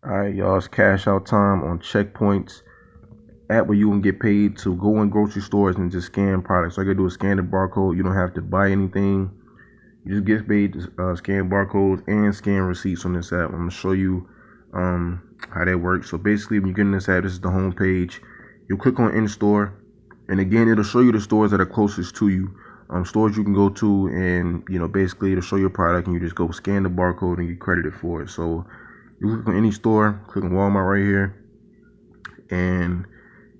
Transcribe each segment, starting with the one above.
Alright, y'all, it's cash out time on Checkpoints app where you can get paid to go in grocery stores and just scan products. So all you gotta do is scan the barcode. You don't have to buy anything. You just get paid to scan barcodes and scan receipts on this app. I'm gonna show you how that works. So basically, when you get in this app, this is the home page. You click on in store, and again, it'll show you the stores that are closest to you. Stores you can go to, and basically it'll show your product, and you just go scan the barcode and get credited for it. So you click on any store, click on Walmart right here, and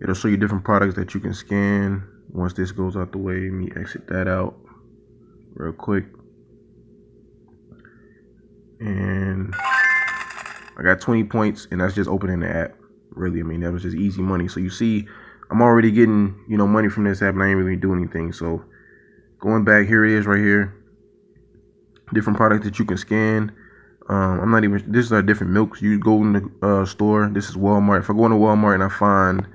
it'll show you different products that you can scan. Once this goes out the way, let me exit that out real quick. And I got 20 points, and that's just opening the app. Really, I mean, that was just easy money. So you see, I'm already getting, money from this app, and I ain't really doing anything. So going back, here it is right here. Different products that you can scan. I'm not even, this is our different milks. You go in the store. This is Walmart. If I go into Walmart and I find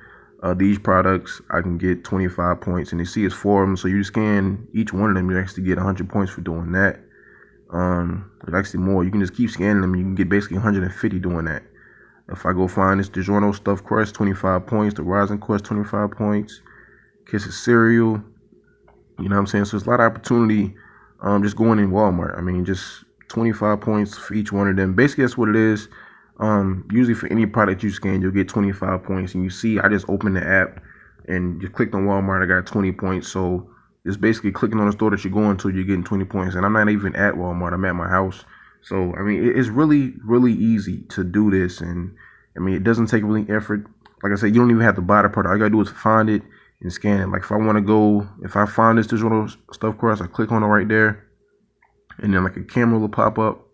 these products, I can get 25 points. And you see it's 4 of them. So you scan each one of them, you actually get 100 points for doing that. There's actually more. You can just keep scanning them. You can get basically 150 doing that. If I go find this DiGiorno stuffed crust, 25 points. The Rising Quest, 25 points. Kisses cereal. You know what I'm saying? So there's a lot of opportunity just going in Walmart. I mean, just 25 points for each one of them. Basically, that's what it is. Usually for any product you scan, you'll get 25 points. And you see, I just opened the app and just clicked on Walmart. I got 20 points. So it's basically clicking on the store that you're going to, you're getting 20 points. And I'm not even at Walmart. I'm at my house. So, I mean, it's really, really easy to do this. And, I mean, it doesn't take really effort. Like I said, you don't even have to buy the product. All you got to do is find it and scan it. Like if I want to go, if I find this DiGiorno stuffed crust, I click on it right there. And then like a camera will pop up.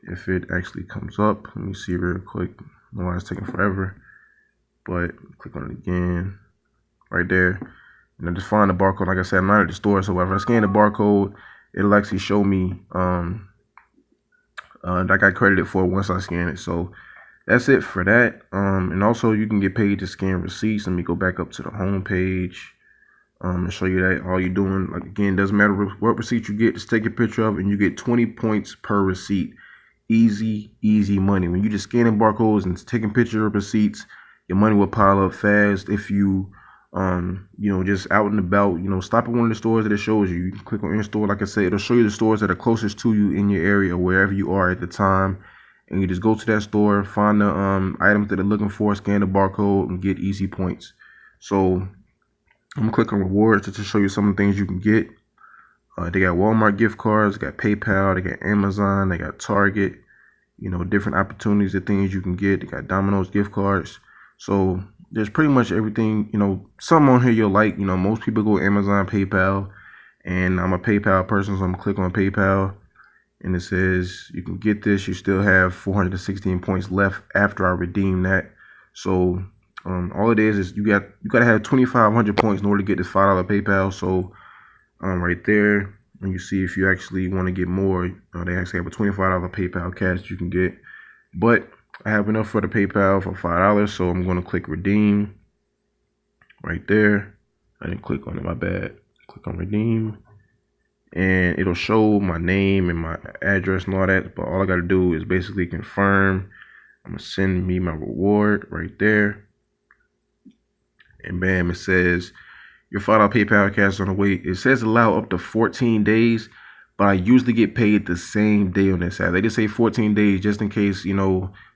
If it actually comes up, let me see real quick. I don't know why it's taking forever. But click on it again. Right there. And I just find the barcode. Like I said, I'm not at the store, so if I scan the barcode, it'll actually show me that I got credited for once I scan it. So that's it for that. And also you can get paid to scan receipts. Let me go back up to the home page and show you that. All you're doing, like again, doesn't matter what receipt you get, just take a picture of it, and you get 20 points per receipt. Easy money. When you just scanning barcodes and taking pictures of receipts, your money will pile up fast. If you just out and about, stop at one of the stores that it shows you. You can click on in store. Like I said, it'll show you the stores that are closest to you in your area, wherever you are at the time. And you just go to that store, find the items that they're looking for, scan the barcode, and get easy points. So I'm gonna click on rewards to show you some of the things you can get. They got Walmart gift cards, they got PayPal, they got Amazon, they got Target, different opportunities of things you can get. They got Domino's gift cards. So there's pretty much everything, some on here you'll like. Most people go Amazon, PayPal, and I'm a PayPal person, so I'm gonna click on PayPal, and it says you can get this. You still have 416 points left after I redeem that. So all it is you gotta have 2,500 points in order to get this $5 PayPal. So right there, and you see if you actually want to get more, they actually have a $25 PayPal cash you can get. But I have enough for the PayPal for $5, so I'm going to click redeem right there. I didn't click on it, my bad. Click on redeem, and it'll show my name and my address and all that. But all I got to do is basically confirm. I'm going to send me my reward right there. And bam, it says your $5 PayPal cash is on the way. It says allow up to 14 days, but I usually get paid the same day on this app. They just say 14 days just in case,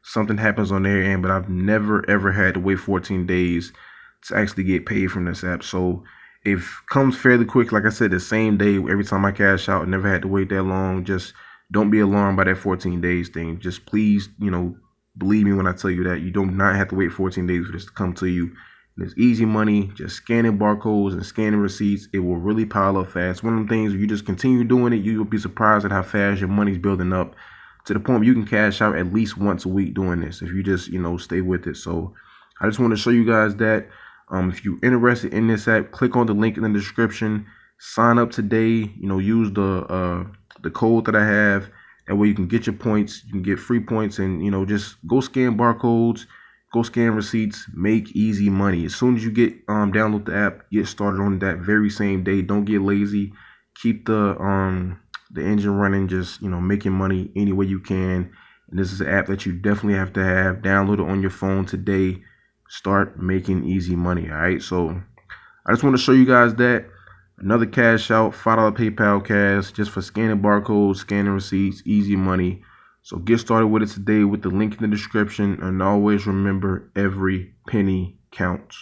something happens on their end, but I've never ever had to wait 14 days to actually get paid from this app. So it comes fairly quick. Like I said, the same day every time I cash out. Never had to wait that long. Just don't be alarmed by that 14 days thing. Just please, believe me when I tell you that you do not have to wait 14 days for this to come to you. It's easy money, just scanning barcodes and scanning receipts. It will really pile up fast. One of them things, if you just continue doing it, you'll be surprised at how fast your money's building up to the point where you can cash out at least once a week doing this if you just, stay with it. So I just want to show you guys that. If you're interested in this app, click on the link in the description. Sign up today. Use the code that I have. That way you can get your points. You can get free points, and just go scan barcodes. Go scan receipts, make easy money. As soon as you get download the app, get started on that very same day. Don't get lazy. Keep the engine running, just making money any way you can. And this is an app that you definitely have to have. Download it on your phone today. Start making easy money. All right. So I just want to show you guys that. Another cash out, $5 PayPal cash, just for scanning barcodes, scanning receipts, easy money. So get started with it today with the link in the description. And always remember, every penny counts.